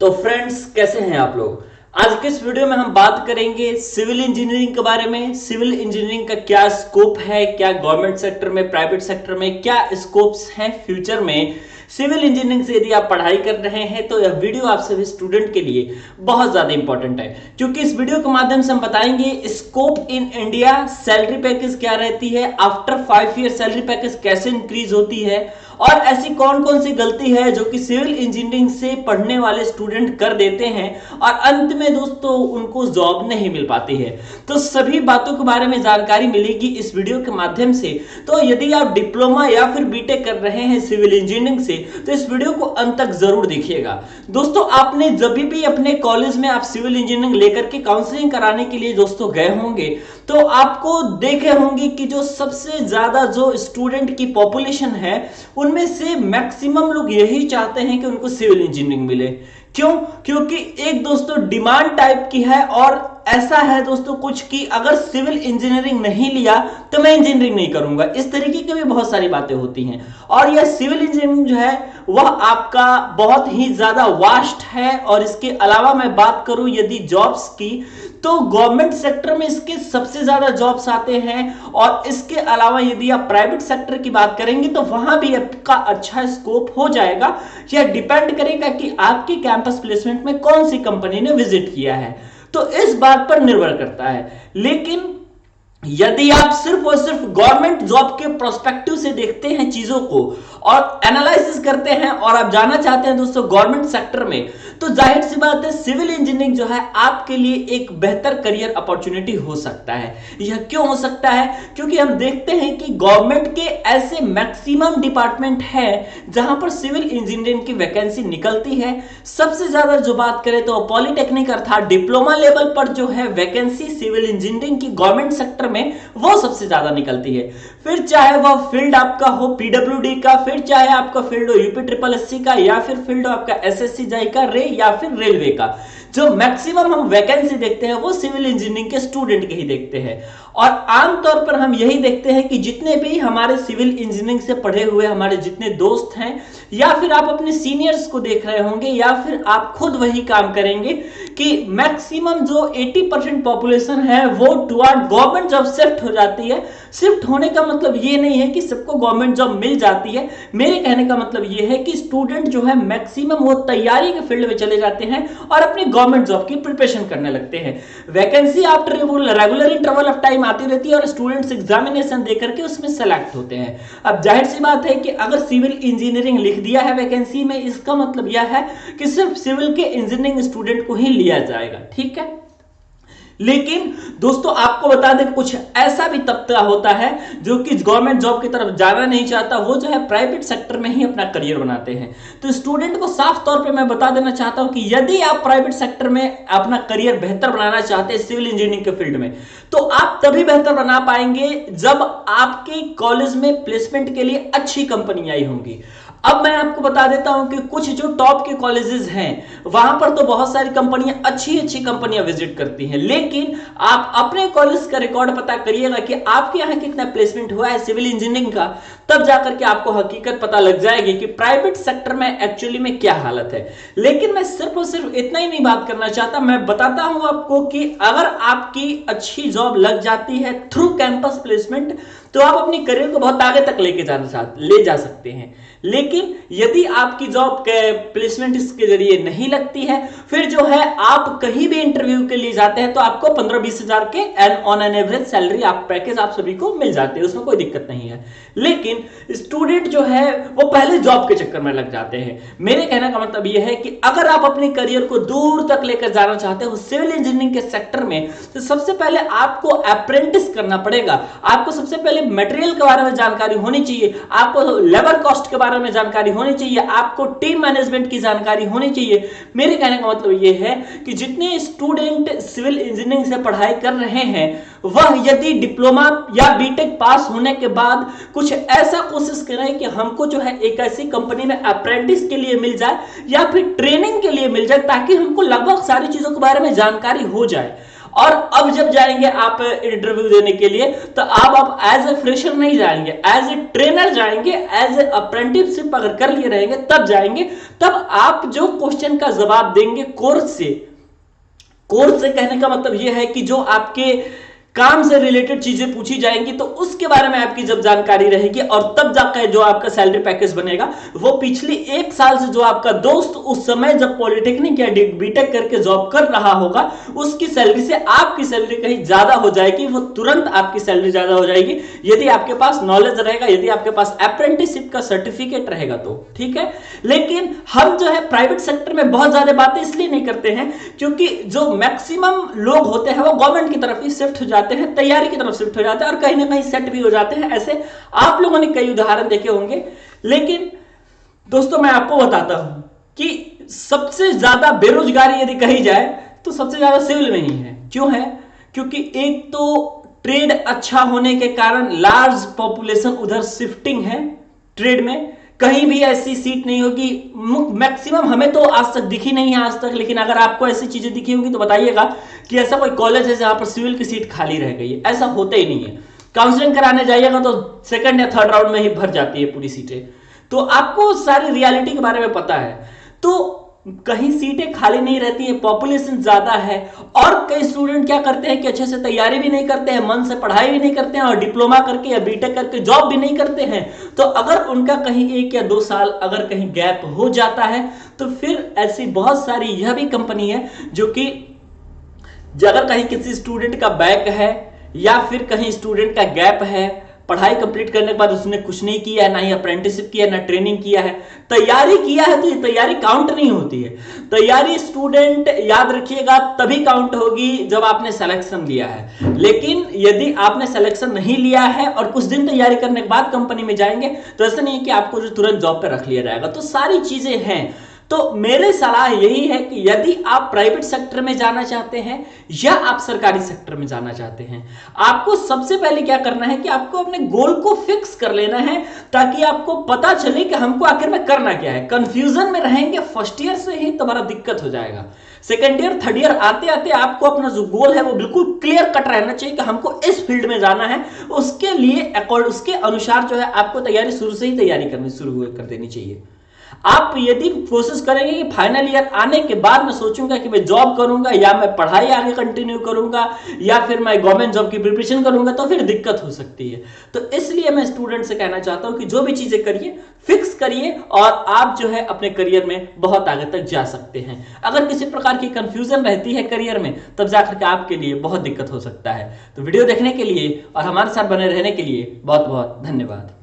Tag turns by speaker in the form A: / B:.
A: तो फ्रेंड्स, कैसे हैं आप लोग। आज के इस वीडियो में हम बात करेंगे सिविल इंजीनियरिंग के बारे में। सिविल इंजीनियरिंग का क्या स्कोप है, क्या गवर्नमेंट सेक्टर में, प्राइवेट सेक्टर में क्या स्कोप्स हैं फ्यूचर में। सिविल इंजीनियरिंग से यदि आप पढ़ाई कर रहे हैं तो यह वीडियो आप सभी स्टूडेंट के लिए बहुत ज्यादा इंपॉर्टेंट है, क्योंकि इस वीडियो के माध्यम से हम बताएंगे scope in India, salary package क्या रहती है, आफ्टर 5 ईयर सैलरी पैकेज कैसे इंक्रीज होती है, और ऐसी कौन कौन सी गलती है जो कि सिविल इंजीनियरिंग से पढ़ने वाले स्टूडेंट कर देते हैं और अंत में दोस्तों उनको जॉब नहीं मिल पाती है। तो सभी बातों के बारे में जानकारी मिलेगी इस वीडियो के माध्यम से। तो यदि आप डिप्लोमा या फिर बीटेक कर रहे हैं सिविल इंजीनियरिंग से तो इस वीडियो को अंत तक जरूर देखिएगा। दोस्तों, आपने जब भी अपने कॉलेज में आप सिविल इंजीनियरिंग लेकर के काउंसलिंग कराने के लिए दोस्तों गए होंगे तो आपको देखे होंगे कि जो सबसे ज्यादा जो स्टूडेंट की पॉपुलेशन है उनमें से मैक्सिमम लोग यही चाहते हैं कि उनको सिविल इंजीनियरिंग मिले। क्यों? क्योंकि एक दोस्तों डिमांड टाइप की है, और ऐसा है दोस्तों कुछ कि अगर सिविल इंजीनियरिंग नहीं लिया तो मैं इंजीनियरिंग नहीं करूंगा, इस तरीके की भी बहुत सारी बातें होती हैं। और यह सिविल इंजीनियरिंग जो है वह आपका बहुत ही ज्यादा वास्ट है। और इसके अलावा मैं बात करूं यदि जॉब्स की, तो गवर्नमेंट सेक्टर में इसके सबसे ज्यादा जॉब्स आते हैं, और इसके अलावा यदि आप प्राइवेट सेक्टर की बात करेंगे तो वहां भी आपका अच्छा स्कोप हो जाएगा। यह डिपेंड करेगा कि आपके कैंपस प्लेसमेंट में कौन सी कंपनी ने विजिट किया है, तो इस बात पर निर्भर करता है। लेकिन यदि आप सिर्फ और सिर्फ गवर्नमेंट जॉब के प्रोस्पेक्टिव से देखते हैं चीजों को और एनालिसिस करते हैं और आप जाना चाहते हैं दोस्तों गवर्नमेंट सेक्टर में, तो जाहिर सी बात है सिविल इंजीनियरिंग जो है आपके लिए एक बेहतर करियर अपॉर्चुनिटी हो सकता है। यह क्यों हो सकता है? क्योंकि हम देखते हैं कि गवर्नमेंट के ऐसे मैक्सिमम डिपार्टमेंट है जहां पर सिविल इंजीनियरिंग की वैकेंसी निकलती है। सबसे ज्यादा जो बात करें तो पॉलिटेक्निक अर्थात डिप्लोमा लेवल पर जो है वैकेंसी सिविल इंजीनियरिंग की गवर्नमेंट सेक्टर में वो सबसे ज्यादा निकलती है। फिर चाहे वह फील्ड आपका हो पीडब्ल्यूडी का, फिर चाहे आपका फील्ड हो यूपी ट्रिपल एससी का, या फिर फील्ड हो आपका एसएससी जाई का, या फिर रेलवे का, जो मैक्सिमम हम वैकेंसी देखते हैं वो सिविल इंजीनियरिंग के स्टूडेंट के ही देखते हैं। और आमतौर पर हम यही देखते हैं कि जितने भी हमारे सिविल इंजीनियरिंग से पढ़े हुए हमारे जितने दोस्त हैं, या फिर आप अपने सीनियर्स को देख रहे होंगे, या फिर आप खुद वही काम करेंगे कि मैक्सिमम जो 80% पॉपुलेशन है वो टुवर्ड गवर्नमेंट जॉब शिफ्ट हो जाती है। शिफ्ट होने का मतलब ये नहीं है कि सबको गवर्नमेंट जॉब मिल जाती है, मेरे कहने का मतलब ये है कि स्टूडेंट जो है मैक्सिमम वो तैयारी के फील्ड में चले जाते हैं और अपनी गवर्नमेंट जॉब की प्रिपरेशन करने लगते हैं। Vacancy after regular interval of time आती रहती है और स्टूडेंट्स एग्जामिनेशन देकर के उसमें सेलेक्ट होते हैं। अब जाहिर सी बात है कि अगर सिविल इंजीनियरिंग लिख दिया है वैकेंसी में, इसका मतलब यह है कि सिर्फ सिविल के इंजीनियरिंग स्टूडेंट को ही लिया जाएगा, ठीक है। लेकिन दोस्तों आपको बता दें कुछ ऐसा भी तबका होता है जो कि गवर्नमेंट जॉब की तरफ जाना नहीं चाहता, वो जो है प्राइवेट सेक्टर में ही अपना करियर बनाते हैं। तो स्टूडेंट को साफ तौर पे मैं बता देना चाहता हूं कि यदि आप प्राइवेट सेक्टर में अपना करियर बेहतर बनाना चाहते हैं सिविल इंजीनियरिंग के फील्ड में, तो आप तभी बेहतर बना पाएंगे जब आपके कॉलेज में प्लेसमेंट के लिए अच्छी कंपनी आई होंगी। अब मैं आपको बता देता हूं कि कुछ जो टॉप के कॉलेजेस हैं वहां पर तो बहुत सारी कंपनियां अच्छी अच्छी कंपनियां विजिट करती हैं, लेकिन आप अपने कॉलेज का रिकॉर्ड पता करिएगा कि आपके यहां कितना प्लेसमेंट हुआ है सिविल इंजीनियरिंग का, तब जाकर के आपको हकीकत पता लग जाएगी कि प्राइवेट सेक्टर में एक्चुअली में क्या हालत है। लेकिन मैं सिर्फ और सिर्फ इतना ही नहीं बात करना चाहता, मैं बताता हूं आपको कि अगर आपकी अच्छी जॉब लग जाती है थ्रू कैंपस प्लेसमेंट तो आप अपनी करियर को बहुत आगे तक ले जा सकते हैं। लेकिन यदि आपकी जॉब प्लेसमेंट इसके जरिए नहीं लगती है, फिर जो है आप कहीं भी इंटरव्यू के लिए जाते हैं तो आपको 15-20 हजार के ऑन एन एवरेज सैलरी आप पैकेज आप सभी को मिल जाते हैं, उसमें कोई दिक्कत नहीं है। लेकिन स्टूडेंट जो है वो पहले जॉब के चक्कर में लग जाते हैं। मेरे कहने का मतलब यह है कि अगर आप अपने करियर को दूर तक लेकर जाना चाहते हो सिविल इंजीनियरिंग के सेक्टर में, तो सबसे पहले आपको अप्रेंटिस करना पड़ेगा। आपको सबसे पहले मटेरियल के बारे में जानकारी होनी चाहिए, आपको लेबर कॉस्ट के बारे में जानकारी होनी चाहिए, आपको टीम मैनेजमेंट की जानकारी होनी चाहिए। मेरे कहने का मतलब यह है कि जितने स्टूडेंट सिविल इंजीनियरिंग से पढ़ाई कर रहे हैं वह यदि डिप्लोमा या बीटेक पास होने के बाद कुछ ऐसा कोशिश करें कि हमको जो है एक ऐसी कंपनी में अप्रेंटिस के लिए मिल जाए या फिर ट्रेनिंग के लिए मिल जाए, ताकि हमको लगभग सारी चीजों के बारे में जानकारी हो जाए। और अब जब जाएंगे आप इंटरव्यू देने के लिए तो आप एज ए फ्रेशर नहीं जाएंगे, एज ए ट्रेनर जाएंगे, एज ए अप्रेंटिसशिप अगर कर लिए रहेंगे तब जाएंगे। तब आप जो क्वेश्चन का जवाब देंगे कोर्स से कहने का मतलब यह है कि जो आपके काम से रिलेटेड चीजें पूछी जाएंगी तो उसके बारे में आपकी जब जानकारी रहेगी और तब जाकर जो आपका सैलरी पैकेज बनेगा वो पिछले 1 साल से जो आपका दोस्त उस समय जब पॉलिटेक्निक या बीटेक करके जॉब कर रहा होगा उसकी सैलरी से आपकी सैलरी कहीं ज्यादा हो जाएगी, वो तुरंत आपकी सैलरी ज्यादा हो जाएगी यदि आपके पास नॉलेज रहेगा, यदि आपके पास अप्रेंटिसशिप का सर्टिफिकेट रहेगा तो ठीक है। लेकिन हम जो है प्राइवेट सेक्टर में बहुत ज्यादा बातें इसलिए नहीं करते हैं क्योंकि जो मैक्सिमम लोग होते हैं वो गवर्नमेंट की तरफ ही शिफ्ट हो जाते हैं, तैयारी की तरफ शिफ्ट हो जाते हैं और कहीं ना कहीं सेट भी हो जाते हैं। ऐसे आप लोगों ने कई उदाहरण देखे होंगे। लेकिन दोस्तों मैं आपको बताता हूं कि सबसे ज्यादा बेरोजगारी यदि कही जाए तो सबसे ज्यादा सिविल में ही है। क्यों है? क्योंकि एक तो ट्रेड अच्छा होने के कारण लार्ज पॉपुलेशन उधर शिफ्टिंग है ट्रेड में, कहीं भी ऐसी सीट नहीं होगी, मैक्सिमम हमें तो आज तक दिखी नहीं है आज तक, लेकिन अगर आपको ऐसी चीजें दिखी होंगी तो बताइएगा कि ऐसा कोई कॉलेज है जहां पर सिविल की सीट खाली रह गई है। ऐसा होता ही नहीं है। काउंसलिंग कराने जाइएगा तो 2nd या 3rd राउंड में ही भर जाती है पूरी सीटें। तो आपको सारी रियलिटी के बारे में पता है। तो कहीं सीटें खाली नहीं रहती है, पॉपुलेशन ज्यादा है और कई स्टूडेंट क्या करते हैं कि अच्छे से तैयारी भी नहीं करते हैं, मन से पढ़ाई भी नहीं करते हैं और डिप्लोमा करके या बीटेक करके जॉब भी नहीं करते हैं। तो अगर उनका कहीं 1 या 2 साल अगर कहीं गैप हो जाता है तो फिर ऐसी बहुत सारी यह भी कंपनी है जो कि अगर कहीं किसी स्टूडेंट का बैक है या फिर कहीं स्टूडेंट का गैप है, पढ़ाई कंप्लीट करने के बाद उसने कुछ नहीं किया है, ना ही अप्रेंटिसशिप किया, ना ट्रेनिंग किया है, तैयारी किया है, तो ये तैयारी काउंट नहीं होती है। तैयारी स्टूडेंट याद रखिएगा तभी काउंट होगी जब आपने सिलेक्शन लिया है। लेकिन यदि आपने सिलेक्शन नहीं लिया है और कुछ दिन तैयारी करने के बाद कंपनी में जाएंगे तो ऐसा नहीं है कि आपको जो तुरंत जॉब पे रख लिया जाएगा। तो सारी चीजें हैं। तो मेरी सलाह यही है कि यदि आप प्राइवेट सेक्टर में जाना चाहते हैं या आप सरकारी सेक्टर में जाना चाहते हैं, आपको सबसे पहले क्या करना है कि आपको अपने गोल को फिक्स कर लेना है ताकि आपको पता चले कि हमको आखिर में करना क्या है। कंफ्यूजन में रहेंगे फर्स्ट ईयर से ही तुम्हारा दिक्कत हो जाएगा। 2nd ईयर 3rd ईयर आते आते आपको अपना जो गोल है वो बिल्कुल क्लियर कट रहना चाहिए कि हमको इस फील्ड में जाना है। उसके लिए उसके अनुसार जो है आपको तैयारी शुरू से ही तैयारी करनी शुरू कर देनी चाहिए। आप यदि कोशिश करेंगे कि फाइनल ईयर आने के बाद मैं सोचूंगा कि मैं जॉब करूंगा या मैं पढ़ाई आगे कंटिन्यू करूंगा या फिर मैं गवर्नमेंट जॉब की प्रिपरेशन करूंगा तो फिर दिक्कत हो सकती है। तो इसलिए मैं स्टूडेंट से कहना चाहता हूं कि जो भी चीजें करिए फिक्स करिए और आप जो है अपने करियर में बहुत आगे तक जा सकते हैं। अगर किसी प्रकार की कंफ्यूजन रहती है करियर में तब जाकर के आपके लिए बहुत दिक्कत हो सकता है। तो वीडियो देखने के लिए और हमारे साथ बने रहने के लिए बहुत बहुत धन्यवाद।